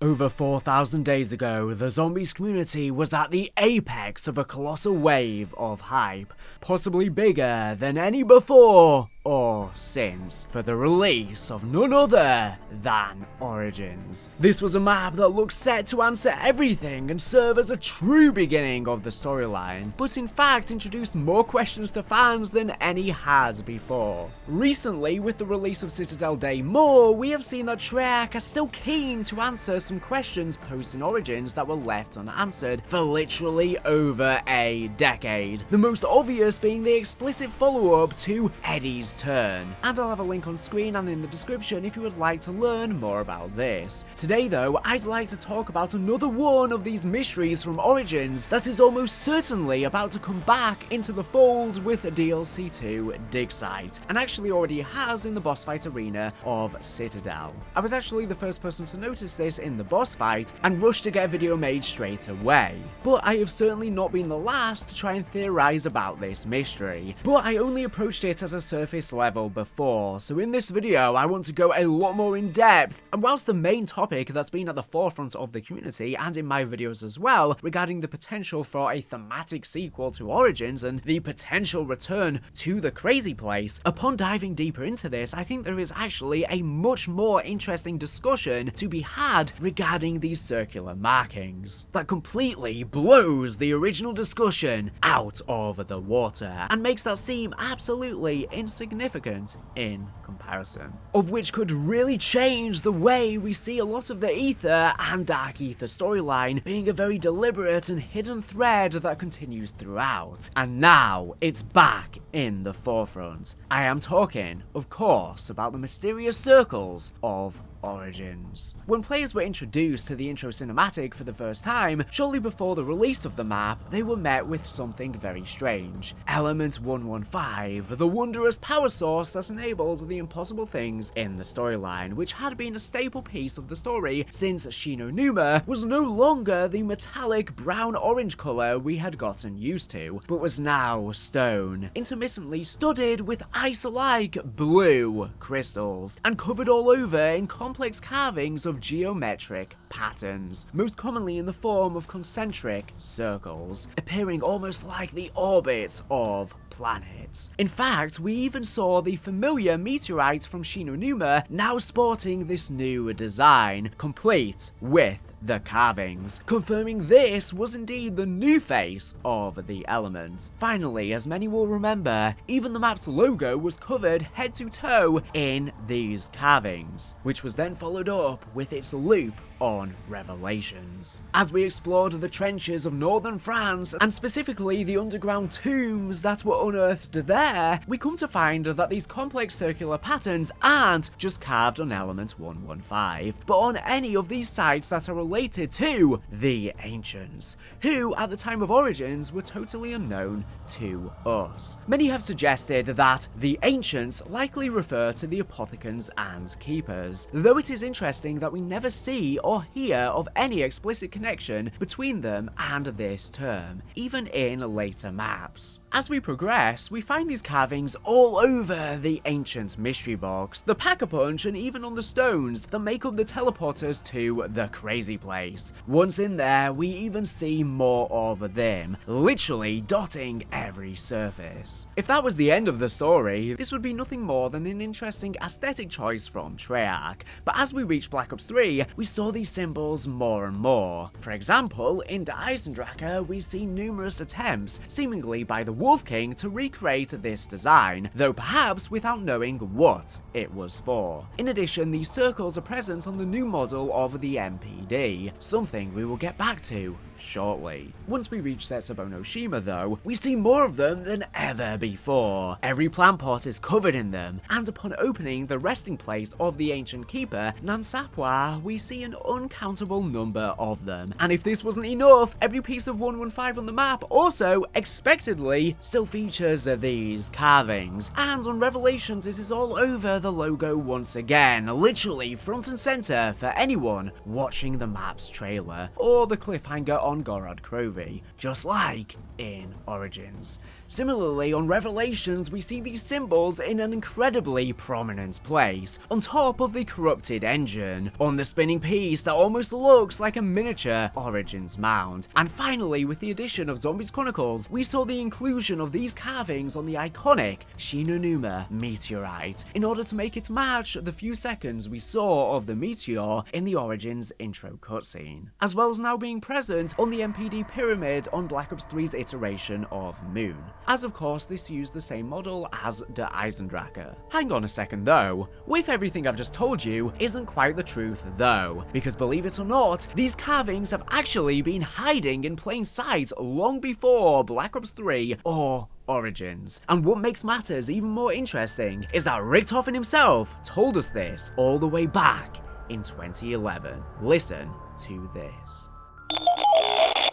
Over 4,000 days ago, the zombies community was at the apex of a colossal wave of hype, possibly bigger than any before or since, for the release of none other than Origins. This was a map that looked set to answer everything and serve as a true beginning of the storyline, but in fact introduced more questions to fans than any had before. Recently, with the release of Citadel Day More, we have seen that Treyarch are still keen to answer some questions posed in Origins that were left unanswered for literally over a decade. The most obvious being the explicit follow-up to Eddie's Turn, and I'll have a link on screen and in the description if you would like to learn more about this. Today though, I'd like to talk about another one of these mysteries from Origins that is almost certainly about to come back into the fold with DLC 2 Dig Site, and actually already has in the boss fight arena of Citadel. I was actually the first person to notice this in the boss fight and rushed to get a video made straight away, but I have certainly not been the last to try and theorize about this mystery, but I only approached it at a surface level before, so in this video I want to go a lot more in depth, and whilst the main topic that's been at the forefront of the community and in my videos as well regarding the potential for a thematic sequel to Origins and the potential return to the crazy place, upon diving deeper into this I think there is actually a much more interesting discussion to be had regarding these circular markings that completely blows the original discussion out of the water and makes that seem absolutely insignificant in comparison, of which could really change the way we see a lot of the Ether and Dark Ether storyline being a very deliberate and hidden thread that continues throughout. And now it's back in the forefront. I am talking, of course, about the mysterious circles of Origins. When players were introduced to the intro cinematic for the first time, shortly before the release of the map, they were met with something very strange. Element 115, the wondrous power source that enabled the impossible things in the storyline, which had been a staple piece of the story since Shinonuma was no longer the metallic brown-orange colour we had gotten used to, but was now stone, intermittently studded with ice-like blue crystals, and covered all over in complex carvings of geometric patterns, most commonly in the form of concentric circles, appearing almost like the orbits of planets. In fact, we even saw the familiar meteorite from Shinonuma now sporting this new design, complete with the carvings, confirming this was indeed the new face of the element. Finally, as many will remember, even the map's logo was covered head to toe in these carvings, which was then followed up with its loop on Revelations. As we explored the trenches of northern France, and specifically the underground tombs that were unearthed there, we come to find that these complex circular patterns aren't just carved on element 115, but on any of these sites that are related to the Ancients, who at the time of Origins were totally unknown to us. Many have suggested that the Ancients likely refer to the Apothecans and Keepers, though it is interesting that we never see or hear of any explicit connection between them and this term, even in later maps. As we progress, we find these carvings all over the ancient mystery box, the Pack-a-Punch, and even on the stones that make up the teleporters to the crazy place. Once in there, we even see more of them, literally dotting every surface. If that was the end of the story, this would be nothing more than an interesting aesthetic choice from Treyarch, but as we reached Black Ops 3, we saw these symbols more and more. For example, in Der Eisendrache, we see numerous attempts, seemingly by the Wolf King, to recreate this design, though perhaps without knowing what it was for. In addition, these circles are present on the new model of the MPD, something we will get back to shortly. Once we reach sets of Onoshima though, we see more of them than ever before. Every plant pot is covered in them, and upon opening the resting place of the ancient keeper, Nansapwa, we see an uncountable number of them. And if this wasn't enough, every piece of 115 on the map also, expectedly, still features these carvings. And on Revelations, it is all over the logo once again, literally front and center for anyone watching the map's trailer, or the cliffhanger on Gorod Krovi, just like in Origins. Similarly, on Revelations, we see these symbols in an incredibly prominent place, on top of the corrupted engine, on the spinning piece that almost looks like a miniature Origins mound. And finally, with the addition of Zombies Chronicles, we saw the inclusion of these carvings on the iconic Shinonuma meteorite, in order to make it match the few seconds we saw of the meteor in the Origins intro cutscene, as well as now being present on the MPD pyramid on Black Ops 3's iteration of Moon, as of course this used the same model as the Eisendrache. Hang on a second though, with everything I've just told you isn't quite the truth though, because believe it or not, these carvings have actually been hiding in plain sight long before Black Ops 3 or Origins. And what makes matters even more interesting is that Richtofen himself told us this all the way back in 2011. Listen to this.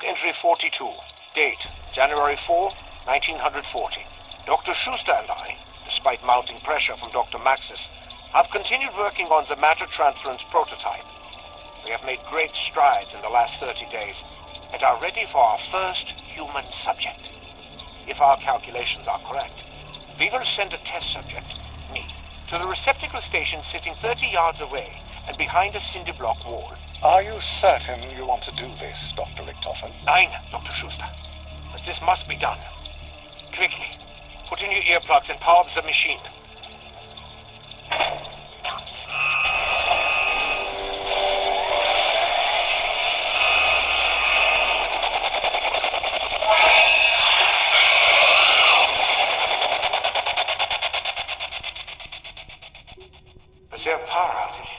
Entry 42. Date, January 4, 1940. Dr. Schuster and I, despite mounting pressure from Dr. Maxis, have continued working on the matter transference prototype. We have made great strides in the last 30 days and are ready for our first human subject. If our calculations are correct, we will send a test subject, me, to the receptacle station sitting 30 yards away and behind a cinder block wall. Are you certain you want to do this, Dr. Richtofen? Nein, Dr. Schuster. But this must be done. Quickly, put in your earplugs and power up the machine. Is there a power outage?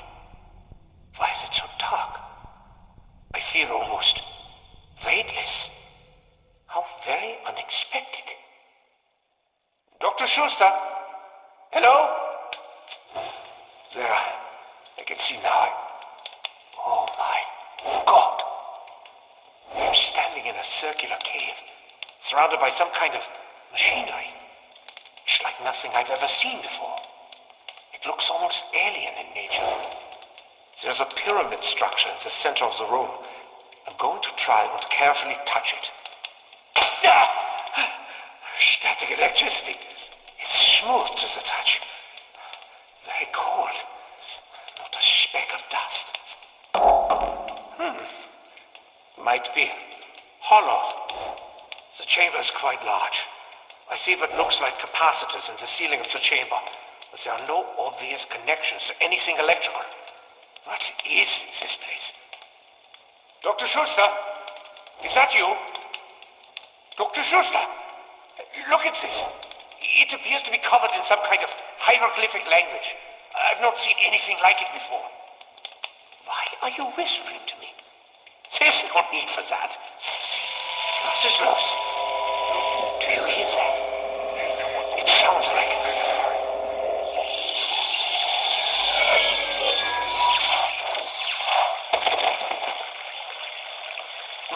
Why is it so dark? I feel almost weightless. How very unexpected. Dr. Schuster? Hello? There. I can see now. Oh my God. I'm standing in a circular cave, surrounded by some kind of machinery. It's like nothing I've ever seen before. It looks almost alien in nature. There's a pyramid structure in the center of the room. I'm going to try and carefully touch it. Ah! Static electricity. It's smooth to the touch. Very cold. Not a speck of dust. Might be hollow. The chamber is quite large. I see what looks like capacitors in the ceiling of the chamber, but there are no obvious connections to anything electrical. What is this place? Dr. Schuster? Is that you? Dr. Schuster? Look at this. It appears to be covered in some kind of hieroglyphic language. I've not seen anything like it before. Why are you whispering to me? There's no need for that. Was ist los? Do you hear that? It sounds like...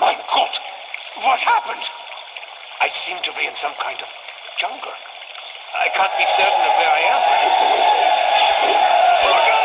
My God! What happened? I seem to be in some kind of jungle. I can't be certain of where I am. Look out!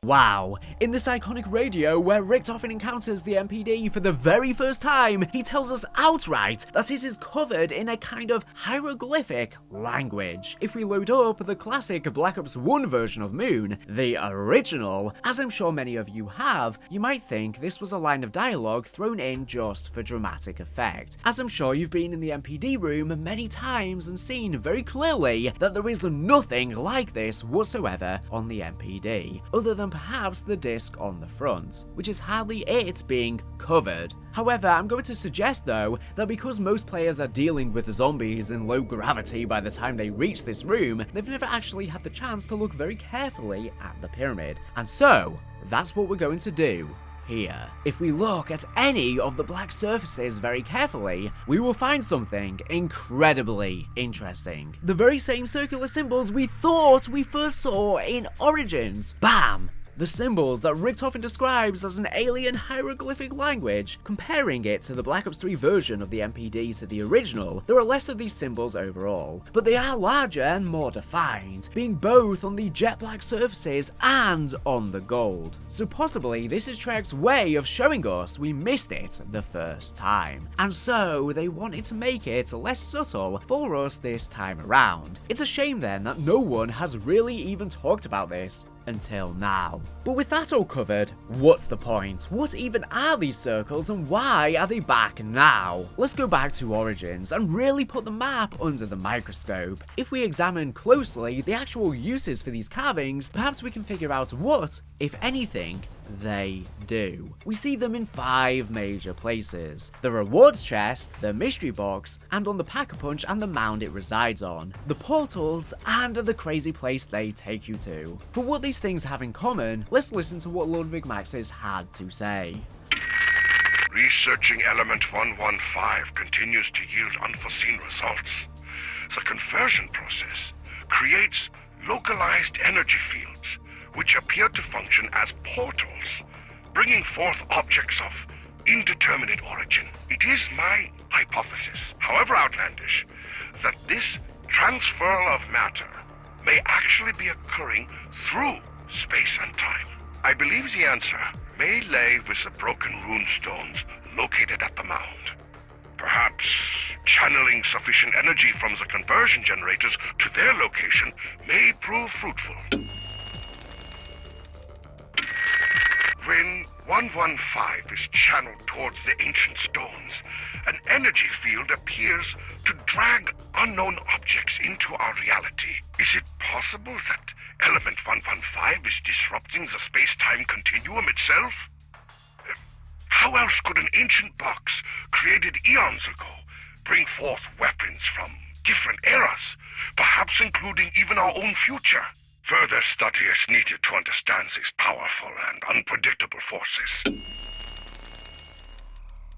Wow, in this iconic radio where Richtofen encounters the MPD for the very first time, he tells us outright that it is covered in a kind of hieroglyphic language. If we load up the classic Black Ops 1 version of Moon, the original, as I'm sure many of you have, you might think this was a line of dialogue thrown in just for dramatic effect, as I'm sure you've been in the MPD room many times and seen very clearly that there is nothing like this whatsoever on the MPD, other than perhaps the disc on the front, which is hardly it being covered. However, I'm going to suggest though that because most players are dealing with zombies in low gravity by the time they reach this room, they've never actually had the chance to look very carefully at the pyramid. And so, that's what we're going to do here. If we look at any of the black surfaces very carefully, we will find something incredibly interesting. The very same circular symbols we thought we first saw in Origins. Bam! The symbols that Richtofen describes as an alien hieroglyphic language, comparing it to the Black Ops 3 version of the MPD to the original, there are less of these symbols overall, but they are larger and more defined, being both on the jet black surfaces and on the gold. So possibly this is Trek's way of showing us we missed it the first time, and so they wanted to make it less subtle for us this time around. It's a shame then that no one has really even talked about this until now. But with that all covered, what's the point? What even are these circles and why are they back now? Let's go back to Origins and really put the map under the microscope. If we examine closely the actual uses for these carvings, perhaps we can figure out what, if anything, they do. We see them in 5 major places: the rewards chest, the mystery box, and on the pack-a-punch and the mound it resides on, the portals, and the crazy place they take you to. For what these things have in common, let's listen to what Ludwig Maxis had to say. Researching element 115 continues to yield unforeseen results. The conversion process creates localized energy fields, which appear to function as portals, bringing forth objects of indeterminate origin. It is my hypothesis, however outlandish, that this transfer of matter may actually be occurring through space and time. I believe the answer may lay with the broken rune stones located at the mound. Perhaps channeling sufficient energy from the conversion generators to their location may prove fruitful. When 115 is channeled towards the ancient stones, an energy field appears to drag unknown objects into our reality. Is it possible that element 115 is disrupting the space-time continuum itself? How else could an ancient box, created eons ago, bring forth weapons from different eras, perhaps including even our own future? Further study is needed to understand these powerful and unpredictable forces.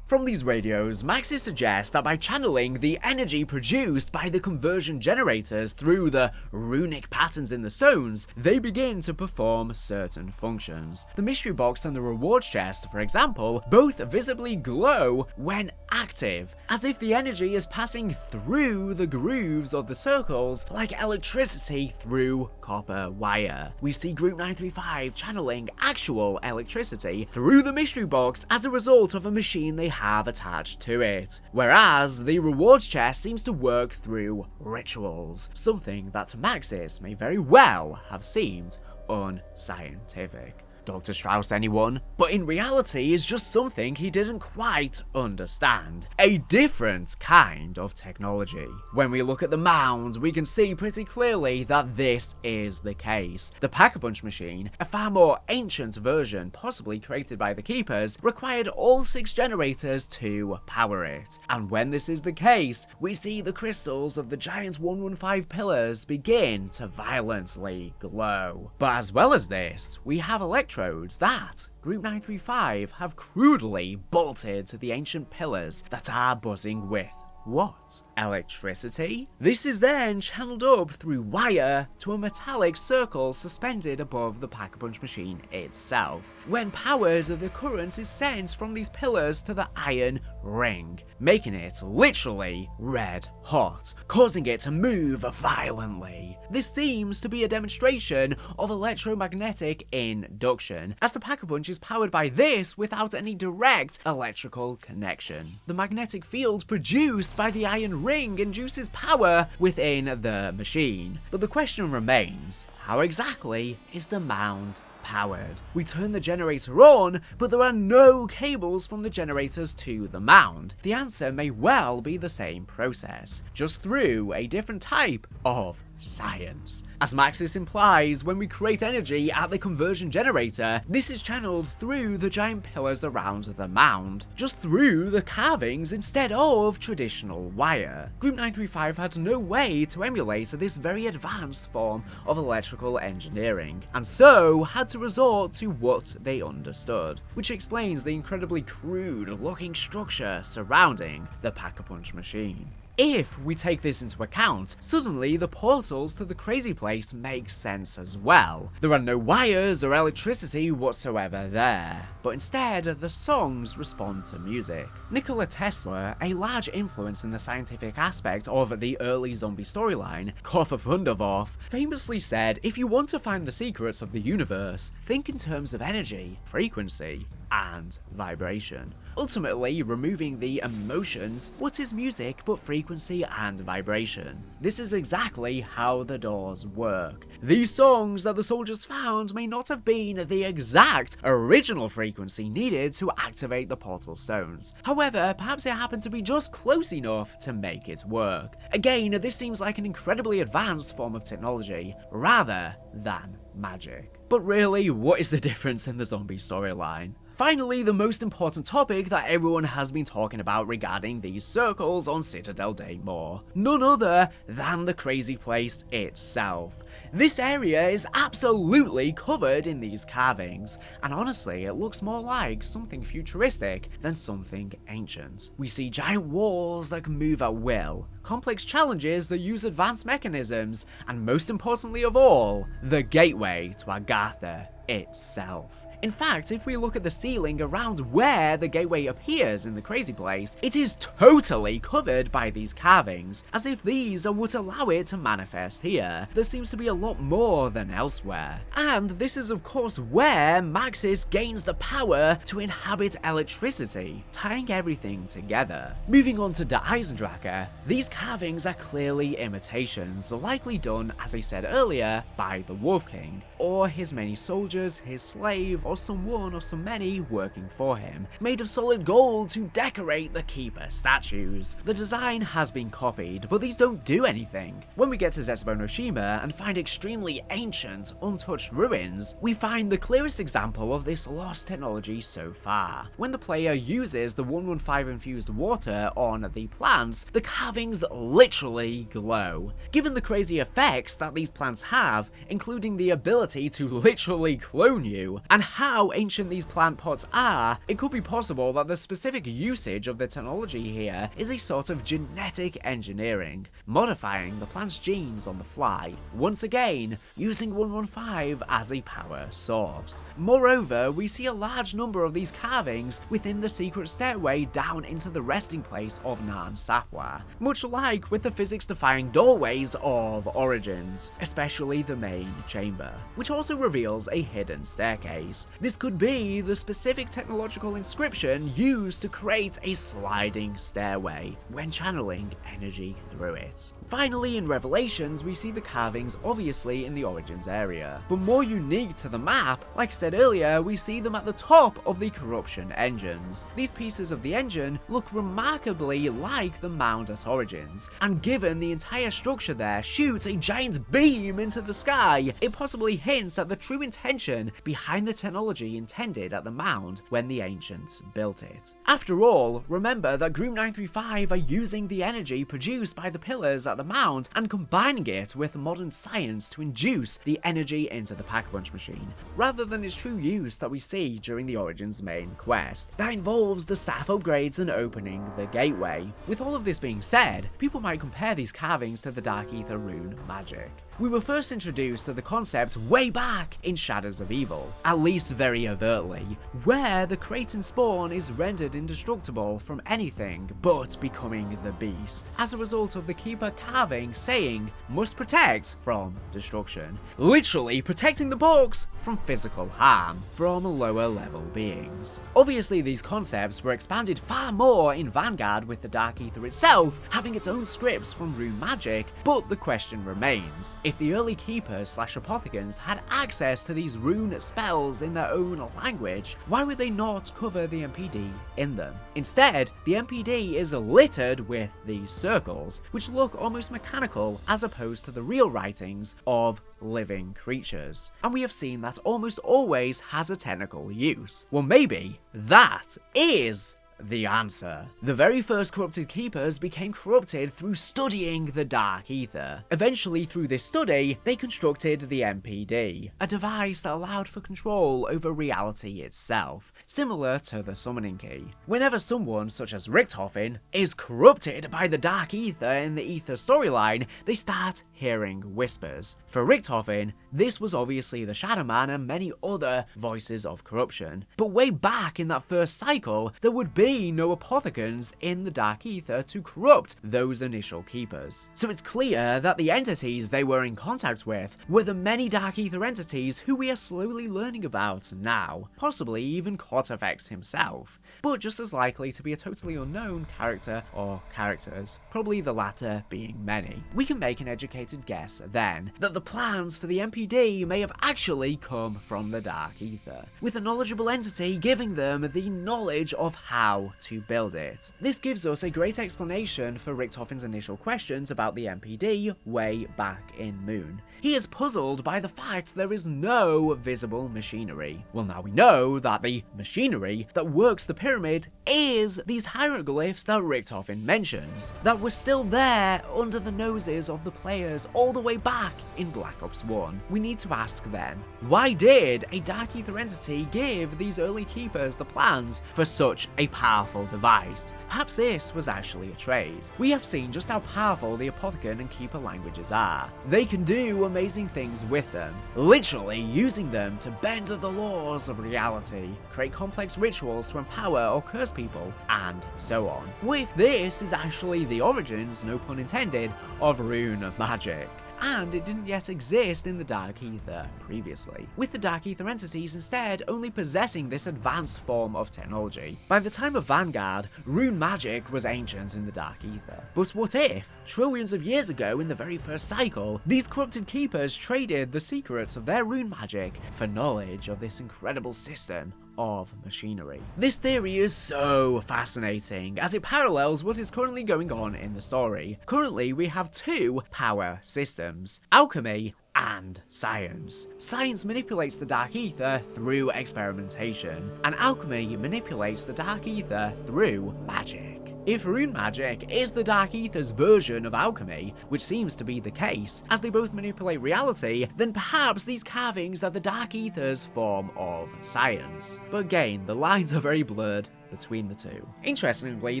From these radios, Maxis suggests that by channeling the energy produced by the conversion generators through the runic patterns in the stones, they begin to perform certain functions. The mystery box and the rewards chest, for example, both visibly glow when active, as if the energy is passing through the grooves of the circles like electricity through copper wire. We see Group 935 channeling actual electricity through the mystery box as a result of a machine they have attached to it, whereas the rewards chest seems to work through rituals, something that to Maxis may very well have seemed unscientific. Dr. Strauss anyone? But in reality is just something he didn't quite understand. A different kind of technology. When we look at the mounds, we can see pretty clearly that this is the case. The Pack-a-Punch machine, a far more ancient version possibly created by the Keepers, required all 6 generators to power it. And when this is the case, we see the crystals of the giant 115 pillars begin to violently glow. But as well as this, we have electrodes that Group 935 have crudely bolted to the ancient pillars that are buzzing with what? Electricity? This is then channeled up through wire to a metallic circle suspended above the Pack-a-Punch machine itself. When power of the current is sent from these pillars to the iron ring, making it literally red hot, causing it to move violently. This seems to be a demonstration of electromagnetic induction, as the Pack-a-Punch is powered by this without any direct electrical connection. The magnetic field produced by the iron ring induces power within the machine, but the question remains, how exactly is the mound powered? We turn the generator on, but there are no cables from the generators to the mound. The answer may well be the same process, just through a different type of science. As Maxis implies, when we create energy at the conversion generator, this is channeled through the giant pillars around the mound, just through the carvings instead of traditional wire. Group 935 had no way to emulate this very advanced form of electrical engineering, and so had to resort to what they understood, which explains the incredibly crude looking structure surrounding the Pack-a-Punch machine. if we take this into account, suddenly the portals to the crazy place make sense as well. There are no wires or electricity whatsoever there, but instead the songs respond to music. Nikola Tesla, a large influence in the scientific aspect of the early zombie storyline, Koffer Thundervorf, famously said, if you want to find the secrets of the universe, think in terms of energy, frequency, and vibration. Ultimately, removing the emotions, what is music but frequency and vibration? This is exactly how the doors work. These songs that the soldiers found may not have been the exact original frequency needed to activate the portal stones. However, perhaps it happened to be just close enough to make it work. Again, this seems like an incredibly advanced form of technology, rather than magic. But really, what is the difference in the zombie storyline? Finally, the most important topic that everyone has been talking about regarding these circles on Citadel Daymore. None other than the crazy place itself. This area is absolutely covered in these carvings, and honestly, it looks more like something futuristic than something ancient. We see giant walls that can move at will, complex challenges that use advanced mechanisms, and most importantly of all, the gateway to Agartha itself. In fact, if we look at the ceiling around where the gateway appears in the crazy place, it is totally covered by these carvings, as if these are what allow it to manifest here. There seems to be a lot more than elsewhere. And this is of course where Maxis gains the power to inhabit electricity, tying everything together. Moving on to Der Eisendrache, these carvings are clearly imitations, likely done, as I said earlier, by the Wolf King, or his many soldiers, his slave, or someone or some many working for him, made of solid gold to decorate the Keeper statues. The design has been copied, but these don't do anything. When we get to Zetsubo no Shima and find extremely ancient, untouched ruins, we find the clearest example of this lost technology so far. When the player uses the 115 infused water on the plants, the carvings literally glow. Given the crazy effects that these plants have, including the ability to literally clone you, and how ancient these plant pots are, it could be possible that the specific usage of the technology here is a sort of genetic engineering, modifying the plant's genes on the fly, once again using 115 as a power source. Moreover, we see a large number of these carvings within the secret stairway down into the resting place of Nan Sapwa, much like with the physics-defying doorways of Origins, especially the main chamber, which also reveals a hidden staircase. This could be the specific technological inscription used to create a sliding stairway when channeling energy through it. Finally, in Revelations, we see the carvings obviously in the Origins area, but more unique to the map, like I said earlier, we see them at the top of the corruption engines. These pieces of the engine look remarkably like the mound at Origins, and given the entire structure there shoots a giant beam into the sky, it possibly hints at the true intention behind the technology intended at the mound when the ancients built it. After all, remember that Group 935 are using the energy produced by the pillars at the mound and combining it with modern science to induce the energy into the Pack-a-Punch machine, rather than its true use that we see during the Origins main quest. That involves the staff upgrades and opening the gateway. With all of this being said, people might compare these carvings to the Dark Ether rune magic. We were first introduced to the concept way back in Shadows of Evil, at least very overtly, where the Kraton spawn is rendered indestructible from anything but becoming the beast, as a result of the Keeper carving saying, must protect from destruction, literally protecting the box from physical harm from lower level beings. Obviously these concepts were expanded far more in Vanguard with the Dark Ether itself having its own scripts from rune magic, but the question remains, if the early Keepers / Apothecans had access to these rune spells in their own language, why would they not cover the MPD in them? Instead, the MPD is littered with these circles, which look almost mechanical as opposed to the real writings of living creatures. And we have seen that almost always has a technical use. Well, maybe that is the answer. The very first corrupted keepers became corrupted through studying the Dark Ether. Eventually, through this study, they constructed the MPD, a device that allowed for control over reality itself, similar to the summoning key. Whenever someone, such as Richtofen, is corrupted by the Dark Ether in the Ether storyline, they start hearing whispers. For Richtofen, this was obviously the Shadow Man and many other voices of corruption. But way back in that first cycle, there would be no apothecans in the Dark Ether to corrupt those initial keepers. So it's clear that the entities they were in contact with were the many Dark Ether entities who we are slowly learning about now, possibly even Cortex himself, but just as likely to be a totally unknown character or characters, probably the latter being many. We can make an educated guess then that the plans for the MPD may have actually come from the Dark Ether, with a knowledgeable entity giving them the knowledge of how to build it. This gives us a great explanation for Richtofen's initial questions about the MPD way back in Moon. He is puzzled by the fact there is no visible machinery. Well, now we know that the machinery that works the pyramid is these hieroglyphs that Richtofen mentions, that were still there under the noses of the players all the way back in Black Ops 1. We need to ask then, why did a Dark Ether entity give these early keepers the plans for such a powerful device? Perhaps this was actually a trade. We have seen just how powerful the Apothecan and Keeper languages are. They can do amazing things with them, literally using them to bend the laws of reality, create complex rituals to empower or curse people, and so on. What if this is actually the origins, no pun intended, of rune magic? And it didn't yet exist in the Dark Ether previously, with the Dark Ether entities instead only possessing this advanced form of technology. By the time of Vanguard, rune magic was ancient in the Dark Ether. But what if, trillions of years ago in the very first cycle, these corrupted keepers traded the secrets of their rune magic for knowledge of this incredible system of machinery? This theory is so fascinating, as it parallels what is currently going on in the story. Currently, we have two power systems: alchemy and science. Science manipulates the Dark Ether through experimentation, and alchemy manipulates the Dark Ether through magic. If rune magic is the Dark Ether's version of alchemy, which seems to be the case, as they both manipulate reality, then perhaps these carvings are the Dark Ether's form of science. But again, the lines are very blurred between the two. Interestingly,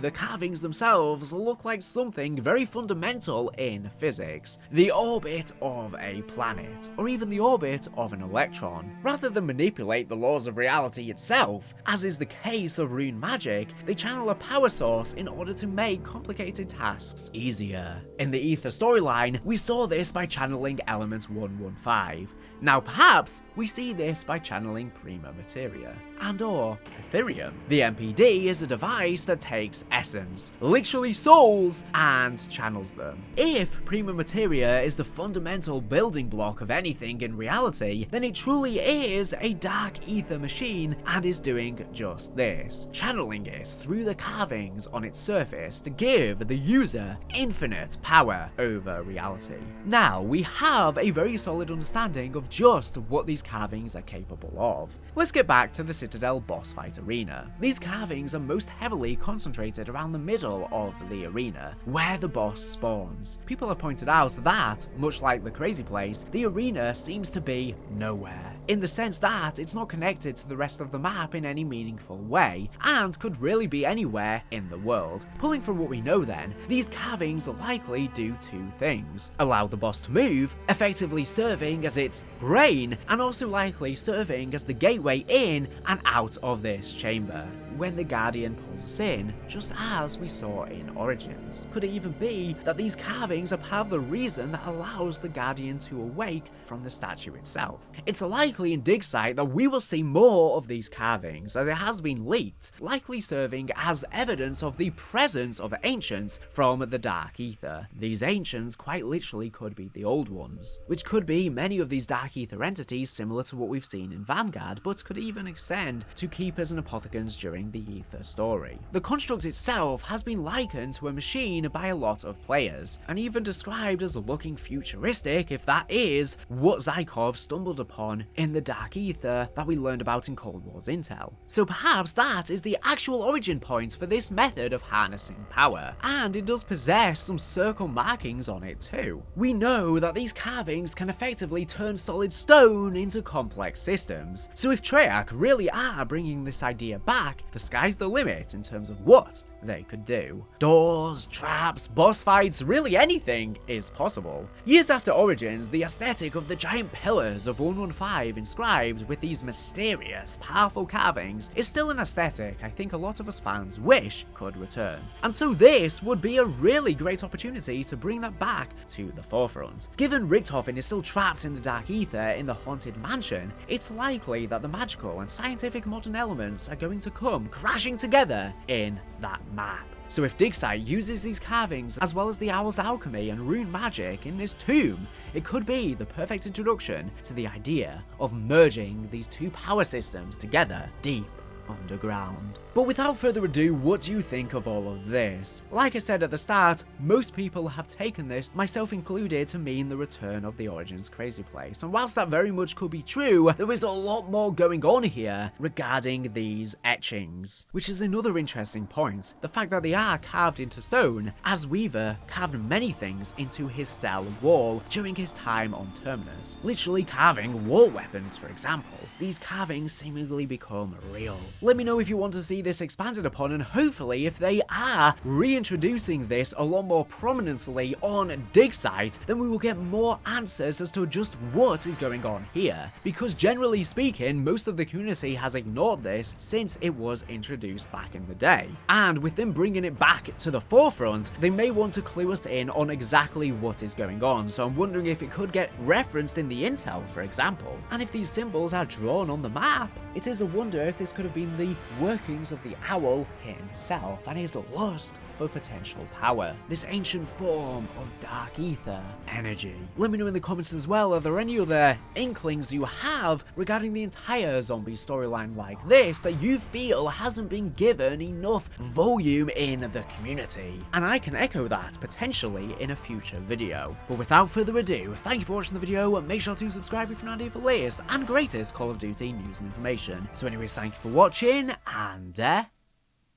the carvings themselves look like something very fundamental in physics: the orbit of a planet, or even the orbit of an electron. Rather than manipulate the laws of reality itself, as is the case of rune magic, they channel a power source in order to make complicated tasks easier. In the Ether storyline, we saw this by channeling element 115. Now perhaps we see this by channeling Prima Materia and or Ethereum. The MPD is a device that takes essence, literally souls, and channels them. If Prima Materia is the fundamental building block of anything in reality, then it truly is a Dark Ether machine and is doing just this, channeling it through the carvings on its surface to give the user infinite power over reality. Now we have a very solid understanding of just what these carvings are capable of. Let's get back to the Citadel boss fight arena. These carvings are most heavily concentrated around the middle of the arena, where the boss spawns. People have pointed out that, much like the Crazy Place, the arena seems to be nowhere, in the sense that it's not connected to the rest of the map in any meaningful way, and could really be anywhere in the world. Pulling from what we know then, these carvings likely do two things: allow the boss to move, effectively serving as its brain, and also likely serving as the gateway in and out of this chamber when the Guardian pulls us in, just as we saw in Origins. Could it even be that these carvings are part of the reason that allows the Guardian to awake from the statue itself? It's likely in Dig Site that we will see more of these carvings, as it has been leaked, likely serving as evidence of the presence of ancients from the Dark Ether. These ancients quite literally could be the Old Ones, which could be many of these Dark Ether entities similar to what we've seen in Vanguard, but could even extend to Keepers and Apothecans during the Ether story. The construct itself has been likened to a machine by a lot of players, and even described as looking futuristic if that is what Zykov stumbled upon in the Dark Ether that we learned about in Cold War's intel. So perhaps that is the actual origin point for this method of harnessing power, and it does possess some circle markings on it too. We know that these carvings can effectively turn solid stone into complex systems, so if Treyarch really are bringing this idea back, the sky's the limit in terms of what they could do. Doors, traps, boss fights, really anything is possible. Years after Origins, the aesthetic of the giant pillars of 115 inscribed with these mysterious, powerful carvings is still an aesthetic I think a lot of us fans wish could return. And so this would be a really great opportunity to bring that back to the forefront. Given Richtofen is still trapped in the Dark Ether in the Haunted Mansion, it's likely that the magical and scientific modern elements are going to come crashing together in that map. So if Digsight uses these carvings as well as the Owl's alchemy and rune magic in this tomb, it could be the perfect introduction to the idea of merging these two power systems together deep underground. But without further ado, what do you think of all of this? Like I said at the start, most people have taken this, myself included, to mean the return of the Origins Crazy Place, and whilst that very much could be true, there is a lot more going on here regarding these etchings, which is another interesting point, the fact that they are carved into stone, as Weaver carved many things into his cell wall during his time on Terminus, literally carving wall weapons for example. These carvings seemingly become real. Let me know if you want to see this expanded upon, and hopefully if they are reintroducing this a lot more prominently on Digsight, then we will get more answers as to just what is going on here, because generally speaking, most of the community has ignored this since it was introduced back in the day. And with them bringing it back to the forefront, they may want to clue us in on exactly what is going on, so I'm wondering if it could get referenced in the intel, for example. And if these symbols are drawn on the map, it is a wonder if this could have been the workings of the owl himself and his lust for potential power, this ancient form of dark ether energy. Let me know in the comments as well, are there any other inklings you have regarding the entire zombie storyline like this that you feel hasn't been given enough volume in the community? And I can echo that potentially in a future video. But without further ado, thank you for watching the video, and make sure to subscribe if you're not here for the latest and greatest Call of Duty news and information. So anyways, thank you for watching, and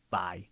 bye.